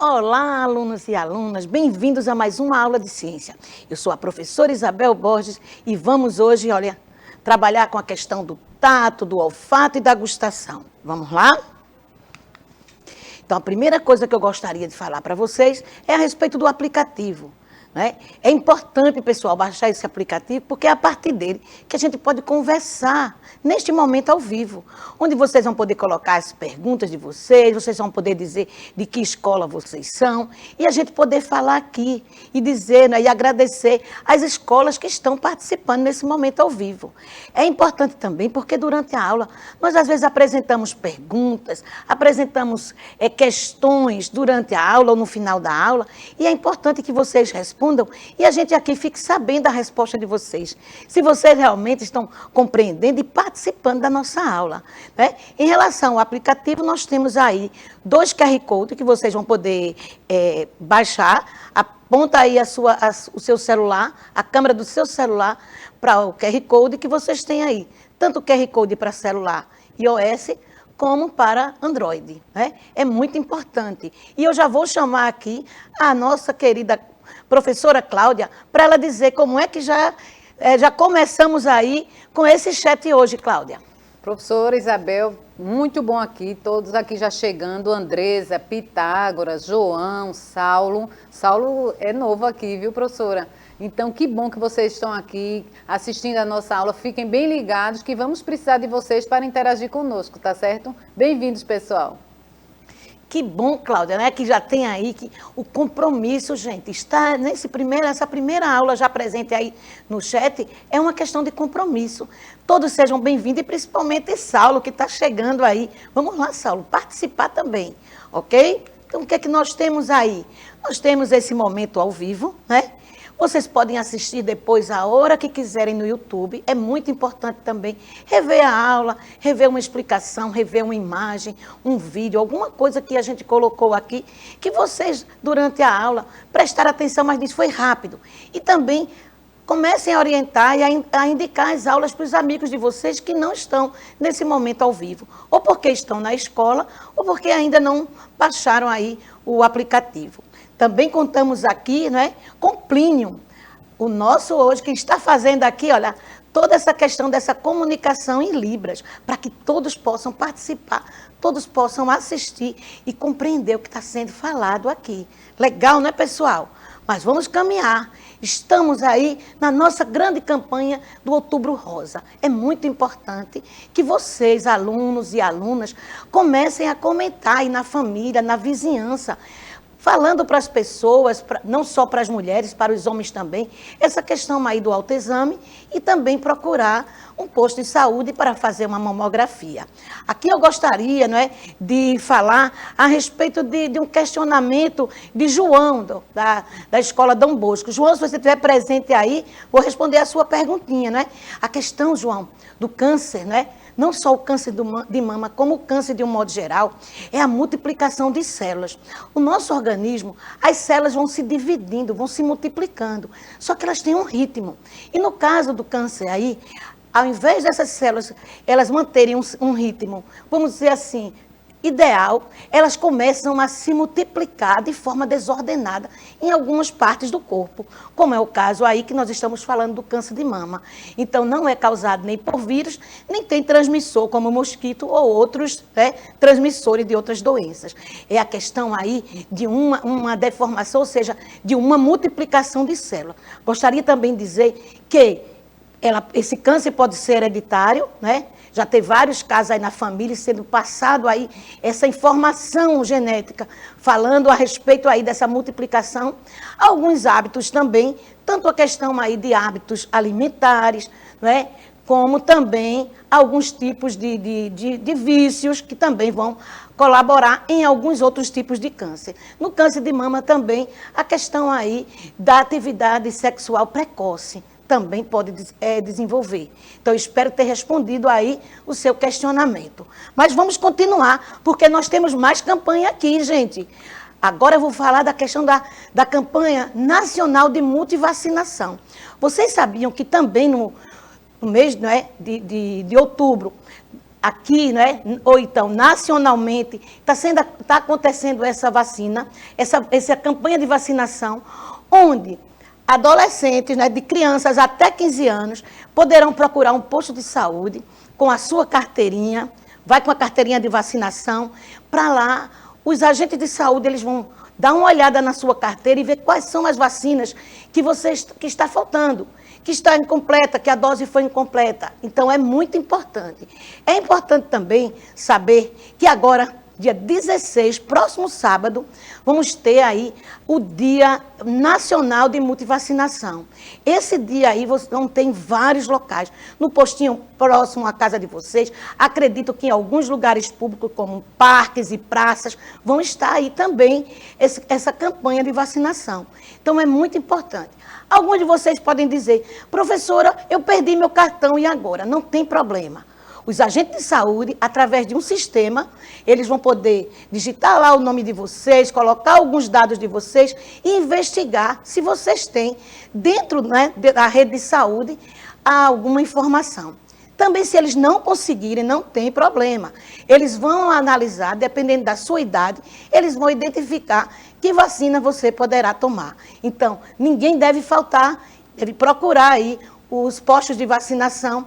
Olá, alunos e alunas, bem-vindos a mais uma aula de ciência. Eu sou a professora Isabel Borges e vamos hoje, olha, trabalhar com a questão do tato, do olfato e da gustação. Vamos lá? Então, a primeira coisa que eu gostaria de falar para vocês é a respeito do aplicativo. Né? É importante, pessoal, baixar esse aplicativo, porque é a partir dele que a gente pode conversar neste momento ao vivo, onde vocês vão poder colocar as perguntas de vocês vão poder dizer de que escola vocês são, e a gente poder falar aqui e dizer, né, e agradecer às escolas que estão participando nesse momento ao vivo. É importante também porque durante a aula nós às vezes apresentamos perguntas, apresentamos questões durante a aula ou no final da aula, e é importante que vocês respondam e a gente aqui fique sabendo a resposta de vocês, se vocês realmente estão compreendendo e participando da nossa aula. Né? Em relação ao aplicativo, nós temos aí 2 QR Code que vocês vão poder baixar, aponta aí o seu celular, a câmera do seu celular para o QR Code que vocês têm aí, tanto o QR Code para celular iOS, como para Android. Né? É muito importante. E eu já vou chamar aqui a nossa querida professora Cláudia, para ela dizer como é que já começamos aí com esse chat hoje, Cláudia. Professora Isabel, muito bom aqui, todos aqui já chegando, Andresa, Pitágoras, João, Saulo. Saulo é novo aqui, viu, professora? Então, que bom que vocês estão aqui assistindo a nossa aula. Fiquem bem ligados que vamos precisar de vocês para interagir conosco, tá certo? Bem-vindos, pessoal. Que bom, Cláudia, né? Que já tem aí que o compromisso, gente, está essa primeira aula já presente aí no chat, é uma questão de compromisso. Todos sejam bem-vindos e principalmente Saulo, que está chegando aí. Vamos lá, Saulo, participar também, ok? Então, o que é que nós temos aí? Nós temos esse momento ao vivo, né? Vocês podem assistir depois a hora que quiserem no YouTube. É muito importante também rever a aula, rever uma explicação, rever uma imagem, um vídeo, alguma coisa que a gente colocou aqui, que vocês, durante a aula, prestaram atenção, mas isso foi rápido. E também comecem a orientar e a indicar as aulas para os amigos de vocês que não estão nesse momento ao vivo, ou porque estão na escola, ou porque ainda não baixaram aí o aplicativo. Também contamos aqui, né, com Plínio, o nosso hoje, que está fazendo aqui, olha, toda essa questão dessa comunicação em Libras, para que todos possam participar, todos possam assistir e compreender o que está sendo falado aqui. Legal, né, pessoal? Mas vamos caminhar. Estamos aí na nossa grande campanha do Outubro Rosa. É muito importante que vocês, alunos e alunas, comecem a comentar aí na família, na vizinhança, falando para as pessoas, não só para as mulheres, para os homens também, essa questão aí do autoexame e também procurar um posto de saúde para fazer uma mamografia. Aqui eu gostaria, não é, de falar a respeito de um questionamento de João, da Escola Dom Bosco. João, se você estiver presente aí, vou responder a sua perguntinha, né? A questão, João, do câncer, né? Não só o câncer de mama, como o câncer de um modo geral, é a multiplicação de células. O nosso organismo, as células vão se dividindo, vão se multiplicando, só que elas têm um ritmo. E no caso do câncer aí, ao invés dessas células, elas manterem um ritmo, vamos dizer assim, ideal, elas começam a se multiplicar de forma desordenada em algumas partes do corpo, como é o caso aí que nós estamos falando do câncer de mama. Então, não é causado nem por vírus, nem tem transmissor como mosquito ou outros, né, transmissores de outras doenças. É a questão aí de uma deformação, ou seja, de uma multiplicação de células. Gostaria também de dizer que esse câncer pode ser hereditário, né? Já tem vários casos aí na família sendo passado aí essa informação genética, falando a respeito aí dessa multiplicação. Alguns hábitos também, tanto a questão aí de hábitos alimentares, né? Como também alguns tipos de vícios que também vão colaborar em alguns outros tipos de câncer. No câncer de mama também, a questão aí da atividade sexual precoce também pode desenvolver. Então, eu espero ter respondido aí o seu questionamento. Mas vamos continuar, porque nós temos mais campanha aqui, gente. Agora eu vou falar da questão da campanha nacional de multivacinação. Vocês sabiam que também no mês, né, de outubro, aqui, né, ou então nacionalmente, está acontecendo essa vacina, essa campanha de vacinação, onde adolescentes, né, de crianças até 15 anos, poderão procurar um posto de saúde com a sua carteirinha, vai com a carteirinha de vacinação, para lá, os agentes de saúde, eles vão dar uma olhada na sua carteira e ver quais são as vacinas que está faltando, que está incompleta, que a dose foi incompleta. Então, é muito importante. É importante também saber que agora, dia 16, próximo sábado, vamos ter aí o Dia Nacional de Multivacinação. Esse dia aí vão ter em vários locais. No postinho próximo à casa de vocês, acredito que em alguns lugares públicos, como parques e praças, vão estar aí também essa campanha de vacinação. Então, é muito importante. Alguns de vocês podem dizer, professora, eu perdi meu cartão e agora? Não tem problema. Os agentes de saúde, através de um sistema, eles vão poder digitar lá o nome de vocês, colocar alguns dados de vocês e investigar se vocês têm, dentro, né, da rede de saúde, alguma informação. Também, se eles não conseguirem, não tem problema. Eles vão analisar, dependendo da sua idade, eles vão identificar que vacina você poderá tomar. Então, ninguém deve faltar, deve procurar aí os postos de vacinação.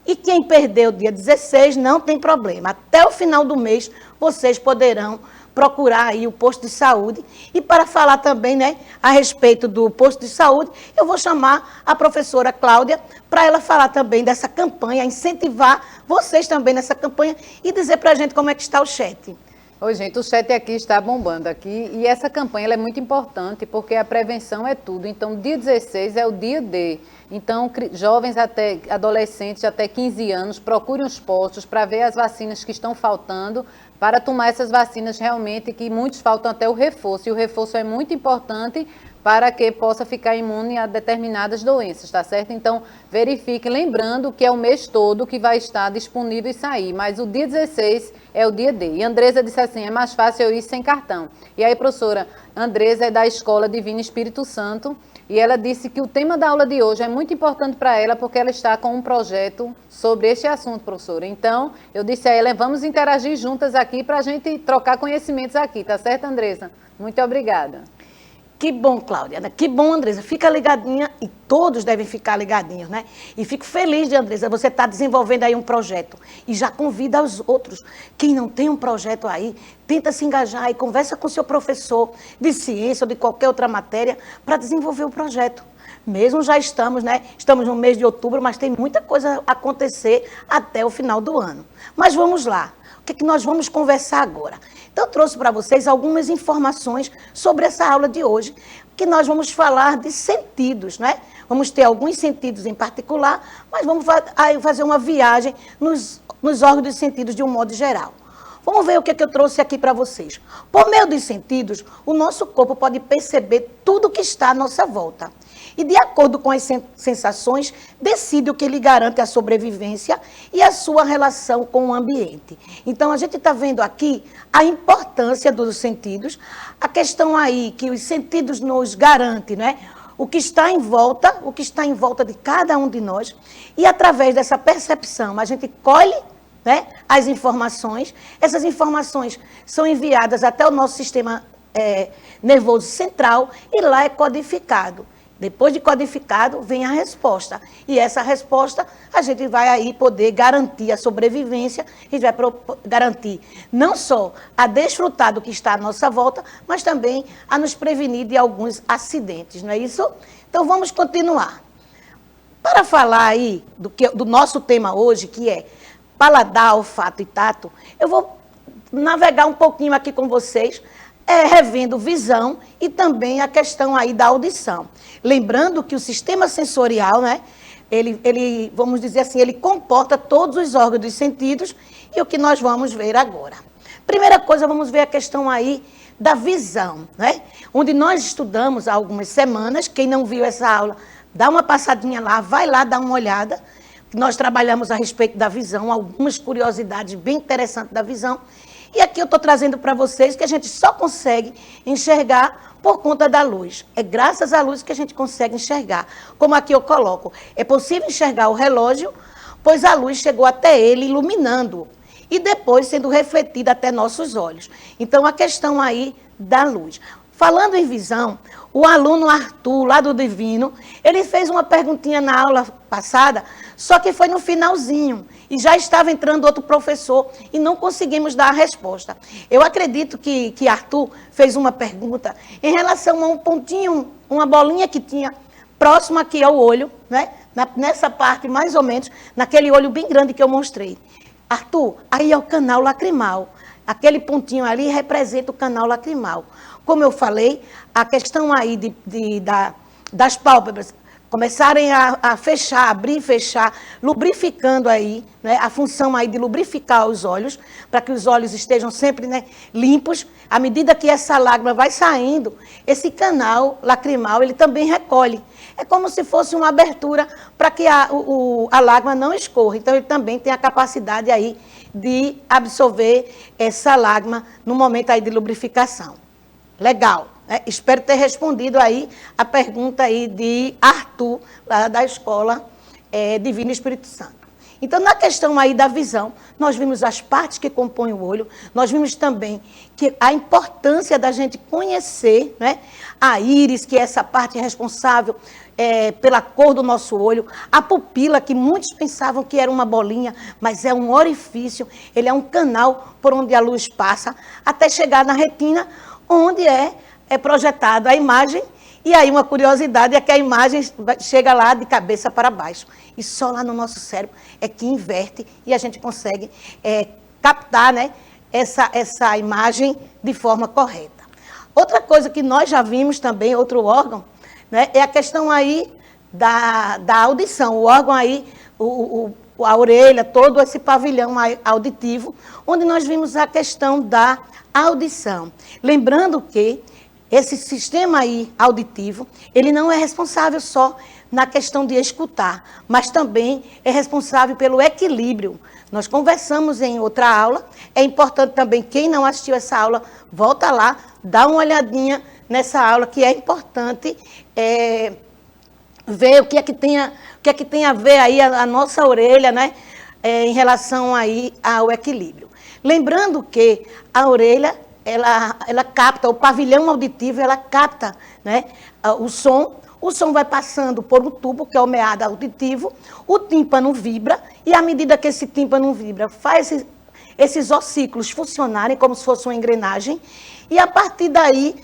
E quem perdeu o dia 16, não tem problema. Até o final do mês, vocês poderão procurar aí o posto de saúde. E para falar também, né, a respeito do posto de saúde, eu vou chamar a professora Cláudia para ela falar também dessa campanha, incentivar vocês também nessa campanha e dizer para a gente como é que está o chat. Oi, gente, o chat aqui está bombando aqui e essa campanha ela é muito importante porque a prevenção é tudo. Então, dia 16 é o dia D. Então, jovens até adolescentes até 15 anos, procurem os postos para ver as vacinas que estão faltando, para tomar essas vacinas realmente, que muitos faltam até o reforço. E o reforço é muito importante para que possa ficar imune a determinadas doenças, tá certo? Então, verifique, lembrando que é o mês todo que vai estar disponível e sair, mas o dia 16 é o dia D. E a Andresa disse assim, é mais fácil eu ir sem cartão. E aí, professora, Andresa é da Escola Divina Espírito Santo, e ela disse que o tema da aula de hoje é muito importante para ela, porque ela está com um projeto sobre este assunto, professora. Então, eu disse a ela, vamos interagir juntas aqui para a gente trocar conhecimentos aqui, tá certo, Andresa? Muito obrigada. Que bom, Cláudia, né? Que bom, Andresa. Fica ligadinha, e todos devem ficar ligadinhos, né? E fico feliz de, Andresa, você estar desenvolvendo aí um projeto. E já convida os outros. Quem não tem um projeto aí, tenta se engajar e conversa com o seu professor de ciência ou de qualquer outra matéria para desenvolver o projeto. Mesmo já estamos, né? Estamos no mês de outubro, mas tem muita coisa a acontecer até o final do ano. Mas vamos lá. O que é que nós vamos conversar agora? Então, eu trouxe para vocês algumas informações sobre essa aula de hoje, que nós vamos falar de sentidos, né? Vamos ter alguns sentidos em particular, mas vamos fazer uma viagem nos órgãos de sentidos de um modo geral. Vamos ver o que é que eu trouxe aqui para vocês. Por meio dos sentidos, o nosso corpo pode perceber tudo que está à nossa volta. E, de acordo com as sensações, decide o que lhe garante a sobrevivência e a sua relação com o ambiente. Então, a gente está vendo aqui a importância dos sentidos, a questão aí que os sentidos nos garantem, né? O que está em volta de cada um de nós. E, através dessa percepção, a gente colhe, né, as informações. Essas informações são enviadas até o nosso sistema nervoso central e lá é codificado. Depois de codificado, vem a resposta. E essa resposta, a gente vai aí poder garantir a sobrevivência, a gente vai garantir não só a desfrutar do que está à nossa volta, mas também a nos prevenir de alguns acidentes, não é isso? Então, vamos continuar. Para falar aí do nosso tema hoje, que é paladar, olfato e tato, eu vou navegar um pouquinho aqui com vocês, revendo visão e também a questão aí da audição. Lembrando que o sistema sensorial, né, ele, vamos dizer assim, ele comporta todos os órgãos dos sentidos e o que nós vamos ver agora. Primeira coisa, vamos ver a questão aí da visão, né, onde nós estudamos há algumas semanas. Quem não viu essa aula, dá uma passadinha lá, vai lá dar uma olhada. Nós trabalhamos a respeito da visão, algumas curiosidades bem interessantes da visão. E aqui eu estou trazendo para vocês que a gente só consegue enxergar por conta da luz. É graças à luz que a gente consegue enxergar. Como aqui eu coloco, é possível enxergar o relógio, pois a luz chegou até ele iluminando. e depois sendo refletida até nossos olhos. Então, a questão aí da luz. Falando em visão, o aluno Arthur, lá do Divino, ele fez uma perguntinha na aula passada, só que foi no finalzinho, e já estava entrando outro professor, e não conseguimos dar a resposta. Eu acredito que Arthur fez uma pergunta em relação a um pontinho, uma bolinha que tinha próximo aqui ao olho, né? Nessa parte, mais ou menos, naquele olho bem grande que eu mostrei. Arthur, aí é o canal lacrimal. Aquele pontinho ali representa o canal lacrimal. Como eu falei, a questão aí das pálpebras começarem a fechar, abrir e fechar, lubrificando aí, né, a função aí de lubrificar os olhos, para que os olhos estejam sempre, né, limpos. À medida que essa lágrima vai saindo, esse canal lacrimal, ele também recolhe. É como se fosse uma abertura para que a lágrima não escorra. Então, ele também tem a capacidade aí de absorver essa lágrima no momento aí de lubrificação. Legal. Espero ter respondido aí a pergunta aí de Arthur, lá da Escola Divino Espírito Santo. Então, na questão aí da visão, nós vimos as partes que compõem o olho, nós vimos também que a importância da gente conhecer, né, a íris, que é essa parte responsável pela cor do nosso olho, a pupila, que muitos pensavam que era uma bolinha, mas é um orifício, ele é um canal por onde a luz passa, até chegar na retina, onde é projetada a imagem, e aí uma curiosidade é que a imagem chega lá de cabeça para baixo. E só lá no nosso cérebro é que inverte e a gente consegue captar, né, essa imagem de forma correta. Outra coisa que nós já vimos também, outro órgão, né, é a questão aí da audição. O órgão aí, a orelha, todo esse pavilhão auditivo, onde nós vimos a questão da audição. Lembrando que esse sistema aí auditivo, ele não é responsável só na questão de escutar, mas também é responsável pelo equilíbrio. Nós conversamos em outra aula, é importante também, quem não assistiu essa aula, volta lá, dá uma olhadinha nessa aula, que é importante ver o que é que tem a ver aí a nossa orelha, né, em relação aí ao equilíbrio. Lembrando que a orelha, ela capta, o pavilhão auditivo, ela capta, né, o som vai passando por um tubo, que é o meado auditivo, o tímpano vibra, e à medida que esse tímpano vibra, faz esses ossículos funcionarem como se fosse uma engrenagem, e a partir daí,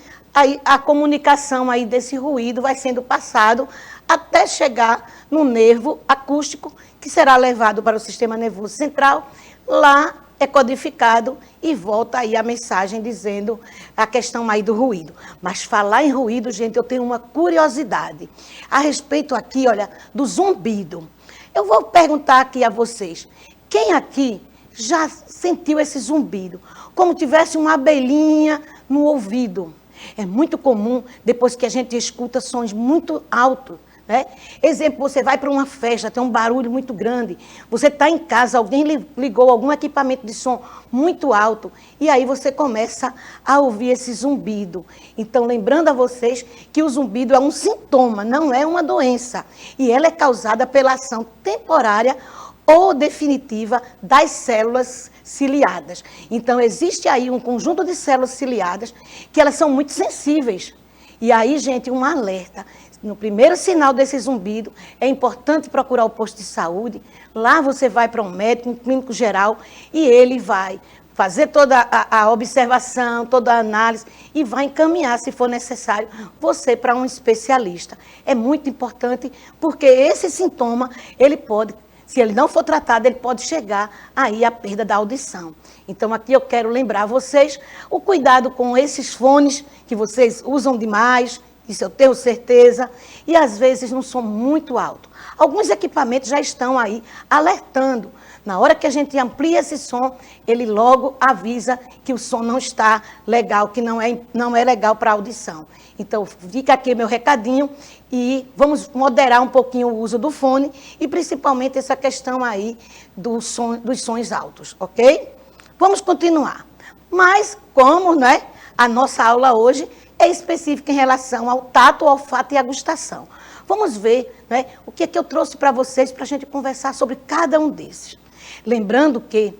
a comunicação aí desse ruído vai sendo passado até chegar no nervo acústico, que será levado para o sistema nervoso central, lá é codificado e volta aí a mensagem dizendo a questão aí do ruído. Mas falar em ruído, gente, eu tenho uma curiosidade a respeito aqui, olha, do zumbido. Eu vou perguntar aqui a vocês, quem aqui já sentiu esse zumbido? Como tivesse uma abelhinha no ouvido. É muito comum, depois que a gente escuta sons muito altos, né? Exemplo, você vai para uma festa, tem um barulho muito grande, você está em casa, alguém ligou algum equipamento de som muito alto, e aí você começa a ouvir esse zumbido. Então, lembrando a vocês que o zumbido é um sintoma, não é uma doença, e ela é causada pela ação temporária ou definitiva das células ciliadas. Então, existe aí um conjunto de células ciliadas que elas são muito sensíveis. E aí, gente, um alerta. No primeiro sinal desse zumbido, é importante procurar o posto de saúde. Lá você vai para um médico, um clínico geral, e ele vai fazer toda a observação, toda a análise, e vai encaminhar, se for necessário, você para um especialista. É muito importante, porque esse sintoma, ele pode, se ele não for tratado, ele pode chegar aí à perda da audição. Então, aqui eu quero lembrar a vocês o cuidado com esses fones que vocês usam demais, isso eu tenho certeza, e às vezes não som muito alto. Alguns equipamentos já estão aí alertando. Na hora que a gente amplia esse som, ele logo avisa que o som não está legal, que não é legal para a audição. Então, fica aqui meu recadinho e vamos moderar um pouquinho o uso do fone e principalmente essa questão aí dos sons altos, ok? Vamos continuar. Mas, como, né, a nossa aula hoje é específica em relação ao tato, ao olfato e à gustação. Vamos ver, né, o que é que eu trouxe para vocês para a gente conversar sobre cada um desses. Lembrando que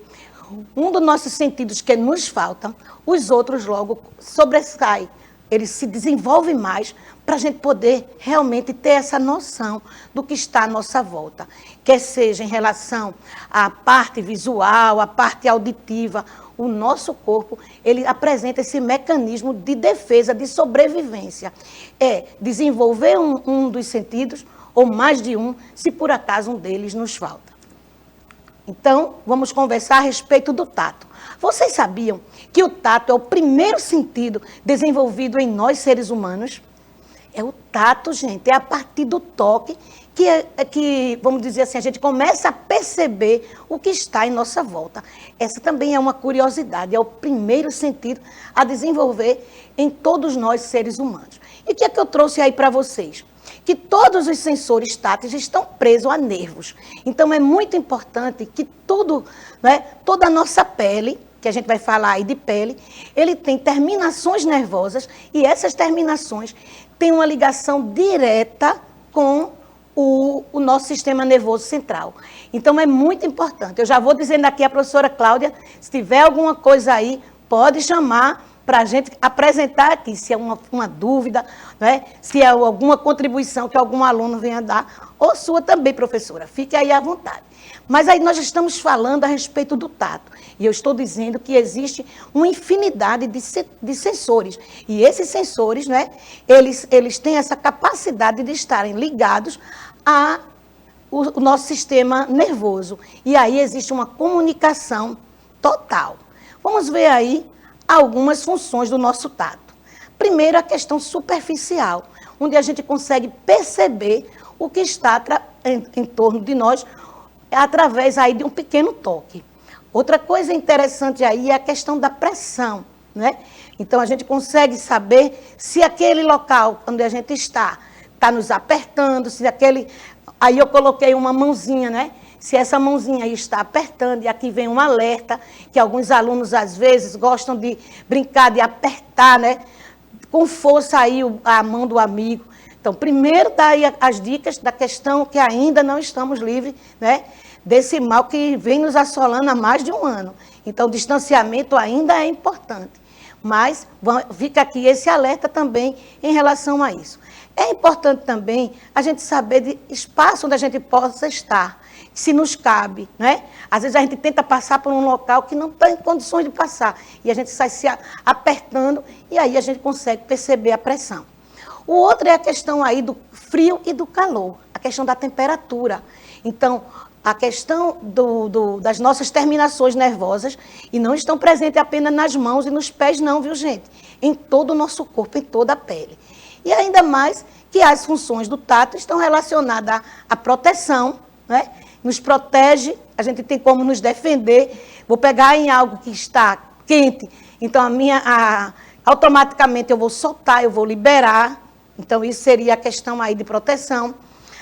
um dos nossos sentidos que nos falta, os outros logo sobressaem. Ele se desenvolve mais para a gente poder realmente ter essa noção do que está à nossa volta. Quer seja em relação à parte visual, à parte auditiva, o nosso corpo, ele apresenta esse mecanismo de defesa, de sobrevivência. É desenvolver um dos sentidos, ou mais de um, se por acaso um deles nos falta. Então, vamos conversar a respeito do tato. Vocês sabiam que o tato é o primeiro sentido desenvolvido em nós, seres humanos? É o tato, gente, é a partir do toque que, vamos dizer assim, a gente começa a perceber o que está em nossa volta. Essa também é uma curiosidade, é o primeiro sentido a desenvolver em todos nós, seres humanos. E o que é que eu trouxe aí para vocês? Que todos os sensores táteis estão presos a nervos. Então, é muito importante que tudo, né, toda a nossa pele, que a gente vai falar aí de pele, ele tem terminações nervosas e essas terminações têm uma ligação direta com o nosso sistema nervoso central. Então, é muito importante. Eu já vou dizendo aqui à professora Cláudia, se tiver alguma coisa aí, pode chamar para a gente apresentar aqui, se é uma dúvida, né? Se é alguma contribuição que algum aluno venha dar, ou sua também, professora. Fique aí à vontade. Mas aí nós estamos falando a respeito do tato. E eu estou dizendo que existe uma infinidade de sensores. E esses sensores, né, eles têm essa capacidade de estarem ligados ao nosso sistema nervoso. E aí existe uma comunicação total. Vamos ver aí algumas funções do nosso tato. Primeiro, a questão superficial, onde a gente consegue perceber o que está em torno de nós através aí de um pequeno toque. Outra coisa interessante aí é a questão da pressão, né? Então, a gente consegue saber se aquele local onde a gente está nos apertando, se aquele... Aí eu coloquei uma mãozinha, né? Se essa mãozinha aí está apertando, e aqui vem um alerta, que alguns alunos, às vezes, gostam de brincar, de apertar, né? Com força aí a mão do amigo. Então, primeiro dá aí as dicas da questão que ainda não estamos livres, né? Desse mal que vem nos assolando há mais de um ano. Então, o distanciamento ainda é importante. Mas fica aqui esse alerta também em relação a isso. É importante também a gente saber de espaço onde a gente possa estar, se nos cabe, né? Às vezes a gente tenta passar por um local que não está em condições de passar, e a gente sai se apertando, e aí a gente consegue perceber a pressão. O outro é a questão aí do frio e do calor, a questão da temperatura. Então, a questão das nossas terminações nervosas, e não estão presentes apenas nas mãos e nos pés não, viu, gente? Em todo o nosso corpo, em toda a pele. E ainda mais que as funções do tato estão relacionadas à proteção, né? Nos protege, a gente tem como nos defender. Vou pegar em algo que está quente, então automaticamente eu vou soltar, eu vou liberar. Então, isso seria a questão aí de proteção.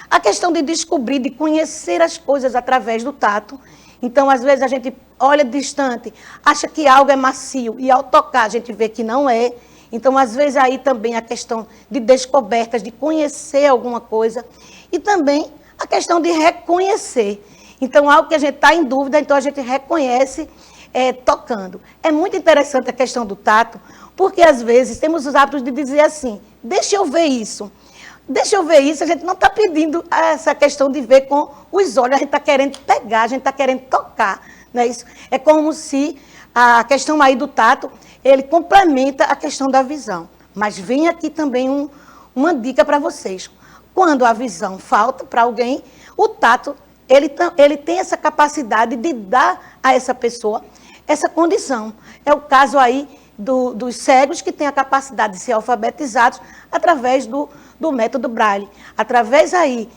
A questão de descobrir, de conhecer as coisas através do tato. Então, às vezes, a gente olha distante, acha que algo é macio, e ao tocar a gente vê que não é. Então, às vezes, aí também a questão de descobertas, de conhecer alguma coisa. E também a questão de reconhecer. Então, algo que a gente está em dúvida, então a gente reconhece tocando. É muito interessante a questão do tato, porque às vezes temos os hábitos de dizer assim, deixa eu ver isso. Deixa eu ver isso, a gente não está pedindo essa questão de ver com os olhos, a gente está querendo pegar, a gente está querendo tocar. Não é isso? É como se a questão aí do tato, ele complementa a questão da visão. Mas vem aqui também uma dica para vocês. Quando a visão falta para alguém, o tato, ele tem essa capacidade de dar a essa pessoa essa condição. É o caso aí dos cegos que têm a capacidade de ser alfabetizados através do método Braille. Através aí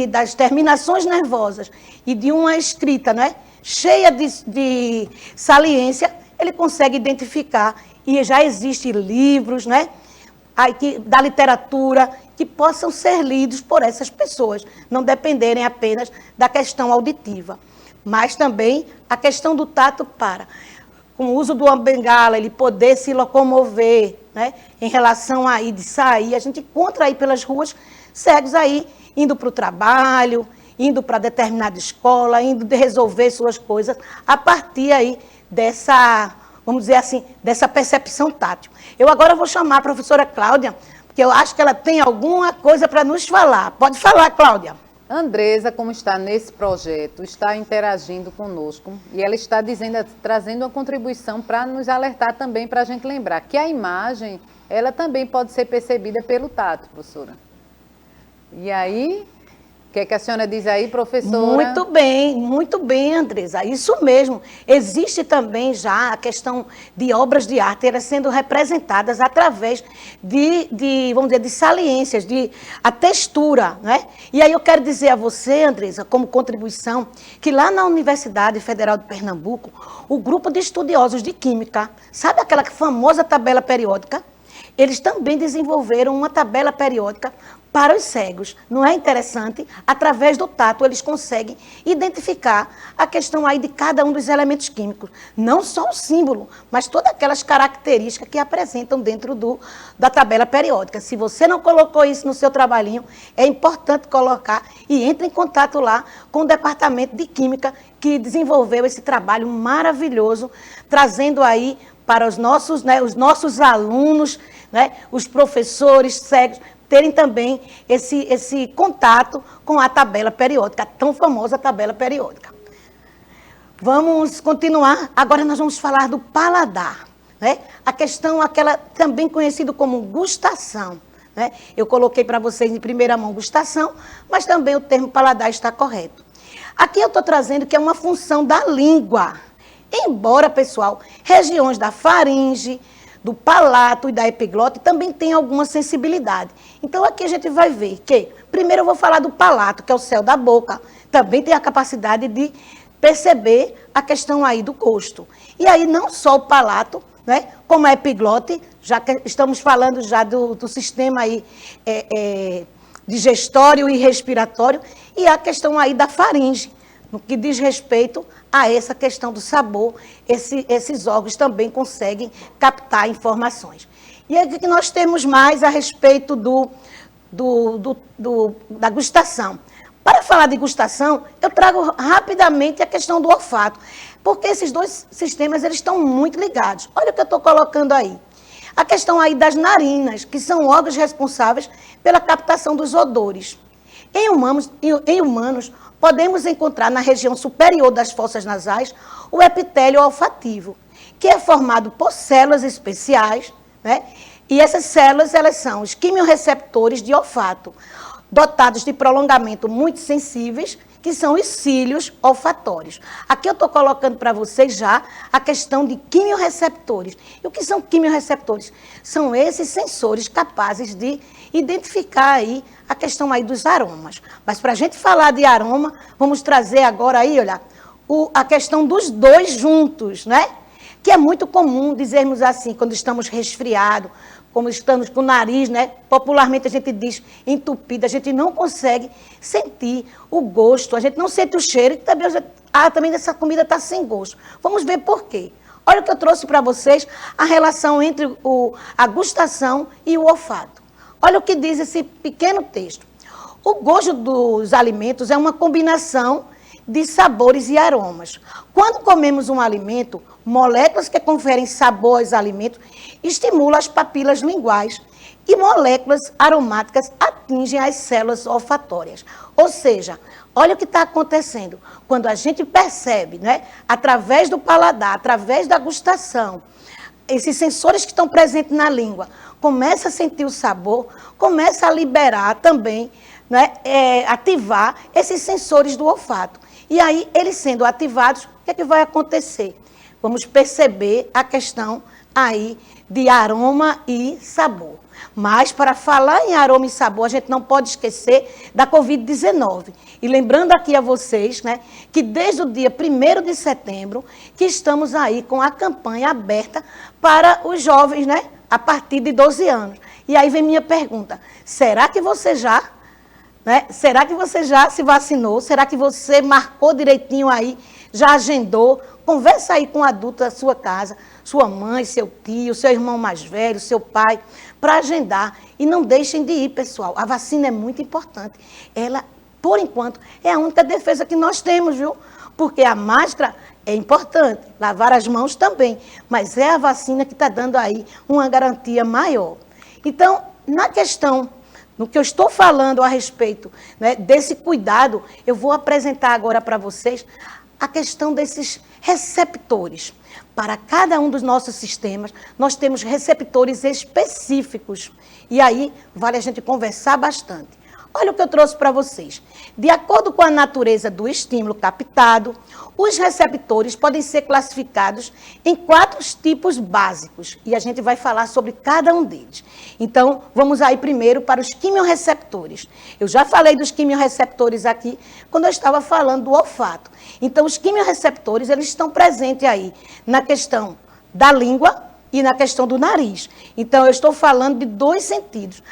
das terminações nervosas e de uma escrita, né, cheia de saliência, ele consegue identificar, e já existem livros, né, da literatura, que possam ser lidos por essas pessoas, não dependerem apenas da questão auditiva. Mas também a questão do tato com o uso do bengala, ele poder se locomover, né, em relação aí de sair. A gente encontra aí pelas ruas cegos aí indo para o trabalho, indo para determinada escola, indo de resolver suas coisas, a partir aí dessa, vamos dizer assim, dessa percepção tátil. Eu agora vou chamar a professora Cláudia, porque eu acho que ela tem alguma coisa para nos falar. Pode falar, Cláudia. Andresa, como está nesse projeto, está interagindo conosco e ela está trazendo uma contribuição para nos alertar também, para a gente lembrar que a imagem, ela também pode ser percebida pelo tato, professora. E aí, o que é que a senhora diz aí, professora? Muito bem, Andresa. Isso mesmo. Existe também já a questão de obras de arte, elas sendo representadas através vamos dizer, de saliências, a textura, né? E aí eu quero dizer a você, Andresa, como contribuição, que lá na Universidade Federal de Pernambuco, o grupo de estudiosos de Química, sabe aquela famosa tabela periódica? Eles também desenvolveram uma tabela periódica para os cegos. Não é interessante? Através do tato, eles conseguem identificar a questão aí de cada um dos elementos químicos. Não só o símbolo, mas todas aquelas características que apresentam dentro da tabela periódica. Se você não colocou isso no seu trabalhinho, é importante colocar e entre em contato lá com o Departamento de Química, que desenvolveu esse trabalho maravilhoso, trazendo aí para os nossos alunos, né, os professores cegos, terem também esse contato com a tabela periódica, a tão famosa tabela periódica. Vamos continuar. Agora nós vamos falar do paladar, né? A questão, aquela também conhecida como gustação, né? Eu coloquei para vocês em primeira mão gustação, mas também o termo paladar está correto. Aqui eu estou trazendo que é uma função da língua. Embora, pessoal, regiões da faringe, do palato e da epiglote também tem alguma sensibilidade. Então, aqui a gente vai ver que, primeiro eu vou falar do palato, que é o céu da boca, também tem a capacidade de perceber a questão aí do gosto. E aí, não só o palato, né, como a epiglote, já que estamos falando já do sistema aí, digestório e respiratório, e a questão aí da faringe, no que diz respeito a essa questão do sabor, esses órgãos também conseguem captar informações. E aqui que nós temos mais a respeito da gustação. Para falar de gustação, eu trago rapidamente a questão do olfato, porque esses dois sistemas eles estão muito ligados. Olha o que eu estou colocando aí. A questão aí das narinas, que são órgãos responsáveis pela captação dos odores. Em humanos, podemos encontrar na região superior das fossas nasais o epitélio olfativo, que é formado por células especiais, né? E essas células, elas são os quimiorreceptores de olfato, dotados de prolongamento muito sensíveis, que são os cílios olfatórios. Aqui eu estou colocando para vocês já a questão de quimiorreceptores. E o que são quimiorreceptores? São esses sensores capazes de identificar aí a questão aí dos aromas. Mas para a gente falar de aroma, vamos trazer agora aí, olha, a questão dos dois juntos, né? Que é muito comum dizermos assim, quando estamos resfriados, como estamos com o nariz, né? Popularmente a gente diz entupido, a gente não consegue sentir o gosto, a gente não sente o cheiro, e também essa comida está sem gosto. Vamos ver por quê. Olha o que eu trouxe para vocês, a relação entre a gustação e o olfato. Olha o que diz esse pequeno texto. O gosto dos alimentos é uma combinação de sabores e aromas. Quando comemos um alimento, moléculas que conferem sabor aos alimentos estimulam as papilas linguais e moléculas aromáticas atingem as células olfatórias. Ou seja, olha o que está acontecendo. Quando a gente percebe, né, através do paladar, através da gustação, esses sensores que estão presentes na língua, começa a sentir o sabor, começa a liberar também, né, ativar esses sensores do olfato. E aí, eles sendo ativados, o que é que vai acontecer? Vamos perceber a questão aí de aroma e sabor. Mas, para falar em aroma e sabor, a gente não pode esquecer da Covid-19. E lembrando aqui a vocês, né, que desde o dia 1º de setembro, que estamos aí com a campanha aberta para os jovens, né, a partir de 12 anos. E aí vem minha pergunta, será que você já se vacinou? Será que você marcou direitinho aí, já agendou? Conversa aí com o adulto da sua casa, sua mãe, seu tio, seu irmão mais velho, seu pai, para agendar. E não deixem de ir, pessoal. A vacina é muito importante. Ela por enquanto, é a única defesa que nós temos, viu? Porque a máscara é importante, lavar as mãos também, mas é a vacina que está dando aí uma garantia maior. Então, na questão, no que eu estou falando a respeito, né, desse cuidado, eu vou apresentar agora para vocês a questão desses receptores. Para cada um dos nossos sistemas, nós temos receptores específicos. E aí, vale a gente conversar bastante. Olha o que eu trouxe para vocês. De acordo com a natureza do estímulo captado, os receptores podem ser classificados em 4 tipos básicos. E a gente vai falar sobre cada um deles. Então, vamos aí primeiro para os quimiorreceptores. Eu já falei dos quimiorreceptores aqui quando eu estava falando do olfato. Então, os quimiorreceptores, eles estão presentes aí na questão da língua e na questão do nariz. Então, eu estou falando de 2 sentidos,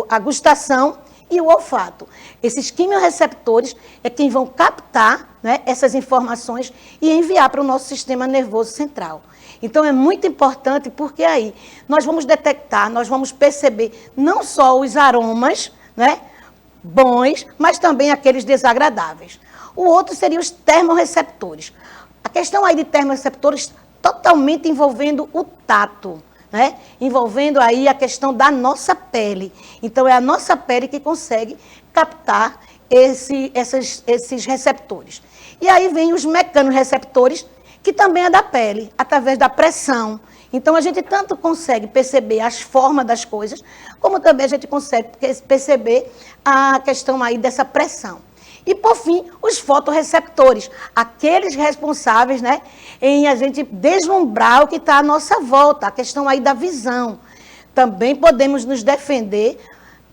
a gustação e o olfato. Esses quimiorreceptores é quem vão captar, né, essas informações e enviar para o nosso sistema nervoso central. Então, é muito importante porque aí nós vamos detectar, nós vamos perceber não só os aromas, né, bons, mas também aqueles desagradáveis. O outro seria os termorreceptores. A questão aí de termorreceptores totalmente envolvendo o tato, né? Envolvendo aí a questão da nossa pele. Então, é a nossa pele que consegue captar esses receptores. E aí vem os mecanorreceptores, que também é da pele, através da pressão. Então, a gente tanto consegue perceber as formas das coisas, como também a gente consegue perceber a questão aí dessa pressão. E, por fim, os fotorreceptores, aqueles responsáveis, né, em a gente deslumbrar o que está à nossa volta, a questão aí da visão. Também podemos nos defender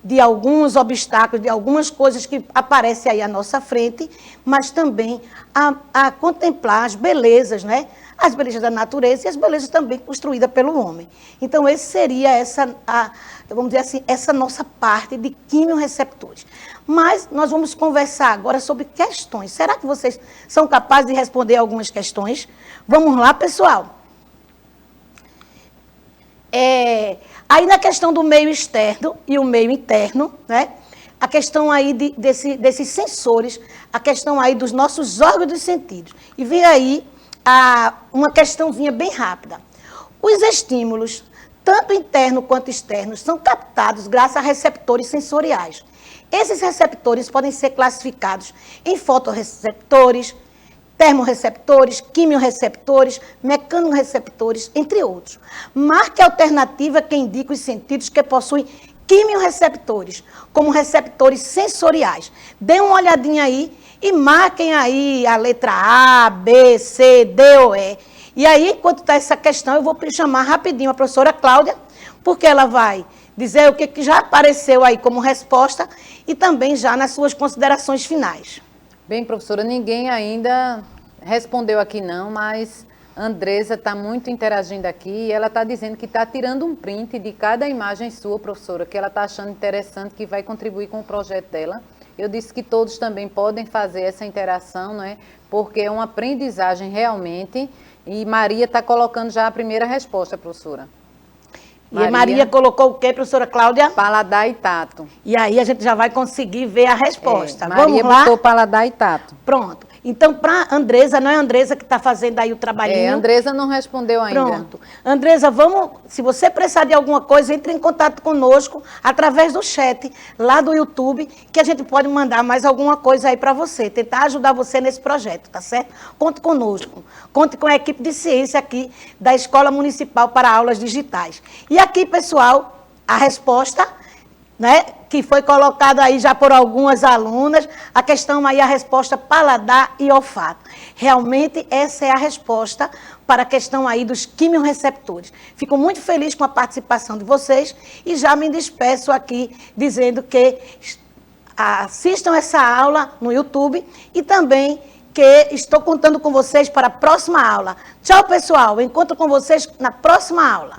de alguns obstáculos, de algumas coisas que aparecem aí à nossa frente, mas também a contemplar as belezas, né? As belezas da natureza e as belezas também construídas pelo homem. Então, esse seria vamos dizer assim, essa nossa parte de quimiorreceptores. Mas nós vamos conversar agora sobre questões. Será que vocês são capazes de responder algumas questões? Vamos lá, pessoal. Aí na questão do meio externo e o meio interno, né? A questão aí desses sensores, a questão aí dos nossos órgãos dos sentidos. E vem aí uma questãozinha bem rápida. Os estímulos, tanto internos quanto externos, são captados graças a receptores sensoriais. Esses receptores podem ser classificados em fotorreceptores, termorreceptores, quimiorreceptores, mecanorreceptores, entre outros. Marque a alternativa que indica os sentidos que possuem quimiorreceptores, como receptores sensoriais. Dê uma olhadinha aí e marquem aí a letra A, B, C, D ou E. E aí, enquanto está essa questão, eu vou chamar rapidinho a professora Cláudia, porque ela vai dizer o que já apareceu aí como resposta e também já nas suas considerações finais. Bem, professora, ninguém ainda respondeu aqui não, mas a Andresa está muito interagindo aqui e ela está dizendo que está tirando um print de cada imagem sua, professora, que ela está achando interessante, que vai contribuir com o projeto dela. Eu disse que todos também podem fazer essa interação, não é? Porque é uma aprendizagem realmente. E Maria está colocando já a primeira resposta, professora. E Maria colocou o quê, professora Cláudia? Paladar e tato. E aí a gente já vai conseguir ver a resposta. Maria Vamos lá? botou paladar e tato. Pronto. Então, para a Andresa, não é a Andresa que está fazendo aí o trabalhinho? A Andresa não respondeu ainda. Pronto. Andresa, se você precisar de alguma coisa, entre em contato conosco através do chat lá do YouTube, que a gente pode mandar mais alguma coisa aí para você, tentar ajudar você nesse projeto, tá certo? Conte conosco. Conte com a equipe de ciência aqui da Escola Municipal para Aulas Digitais. E aqui, pessoal, a resposta, né, que foi colocada aí já por algumas alunas, a questão aí, a resposta paladar e olfato. Realmente, essa é a resposta para a questão aí dos quimiorreceptores. Fico muito feliz com a participação de vocês e já me despeço aqui dizendo que assistam essa aula no YouTube e também que estou contando com vocês para a próxima aula. Tchau, pessoal. Encontro com vocês na próxima aula.